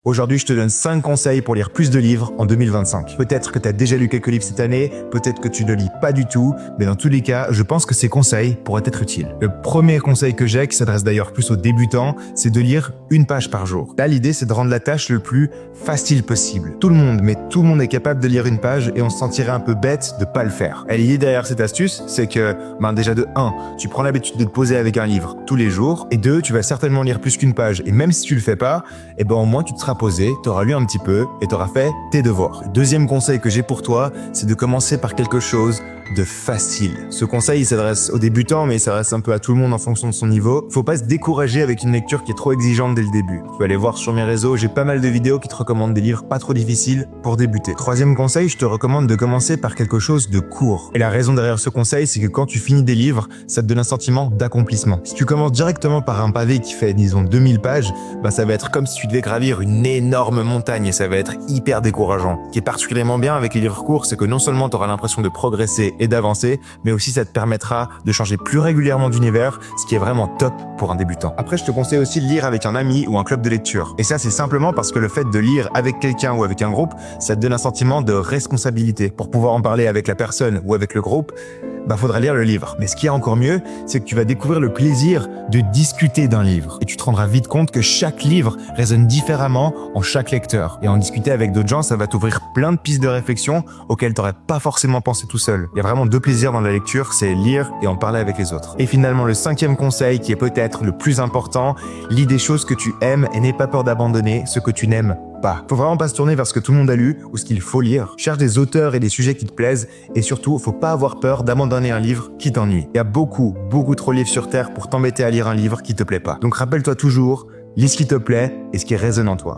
Aujourd'hui, je te donne 5 conseils pour lire plus de livres en 2025. Peut-être que tu as déjà lu quelques livres cette année, peut-être que tu ne lis pas du tout, mais dans tous les cas, je pense que ces conseils pourraient être utiles. Le premier conseil que j'ai, qui s'adresse d'ailleurs plus aux débutants, c'est de lire une page par jour. Là, l'idée, c'est de rendre la tâche le plus facile possible. Tout le monde est capable de lire une page et on se sentirait un peu bête de pas le faire. Et l'idée derrière cette astuce, c'est que, déjà de 1, tu prends l'habitude de te poser avec un livre tous les jours, et 2, tu vas certainement lire plus qu'une page. Et même si tu le fais pas, au moins tu te seras posé, t'auras lu un petit peu et t'auras fait tes devoirs. Le deuxième conseil que j'ai pour toi, c'est de commencer par quelque chose de facile. Ce conseil, il s'adresse aux débutants, mais il s'adresse un peu à tout le monde en fonction de son niveau. Faut pas se décourager avec une lecture qui est trop exigeante dès le début. Tu peux aller voir sur mes réseaux, j'ai pas mal de vidéos qui te recommandent des livres pas trop difficiles pour débuter. Troisième conseil, je te recommande de commencer par quelque chose de court. Et la raison derrière ce conseil, c'est que quand tu finis des livres, ça te donne un sentiment d'accomplissement. Si tu commences directement par un pavé qui fait, disons, 2000 pages, ça va être comme si tu devais gravir une énorme montagne et ça va être hyper décourageant. Ce qui est particulièrement bien avec les livres courts, c'est que non seulement tu auras l'impression de progresser et d'avancer, mais aussi ça te permettra de changer plus régulièrement d'univers, ce qui est vraiment top pour un débutant. Après, je te conseille aussi de lire avec un ami ou un club de lecture. Et ça, c'est simplement parce que le fait de lire avec quelqu'un ou avec un groupe, ça te donne un sentiment de responsabilité. Pour pouvoir en parler avec la personne ou avec le groupe, faudra lire le livre. Mais ce qui est encore mieux, c'est que tu vas découvrir le plaisir de discuter d'un livre. Et tu te rendras vite compte que chaque livre résonne différemment en chaque lecteur. Et en discuter avec d'autres gens, ça va t'ouvrir plein de pistes de réflexion auxquelles tu n'aurais pas forcément pensé tout seul. Il y a vraiment 2 plaisirs dans la lecture, c'est lire et en parler avec les autres. Et finalement, le 5e conseil, qui est peut-être le plus important, lis des choses que tu aimes et n'aie pas peur d'abandonner ce que tu n'aimes pas. Faut vraiment pas se tourner vers ce que tout le monde a lu ou ce qu'il faut lire. Cherche des auteurs et des sujets qui te plaisent et surtout, faut pas avoir peur d'abandonner un livre qui t'ennuie. Il y a beaucoup trop de livres sur Terre pour t'embêter à lire un livre qui te plaît pas. Donc rappelle-toi toujours, lis ce qui te plaît et ce qui résonne en toi.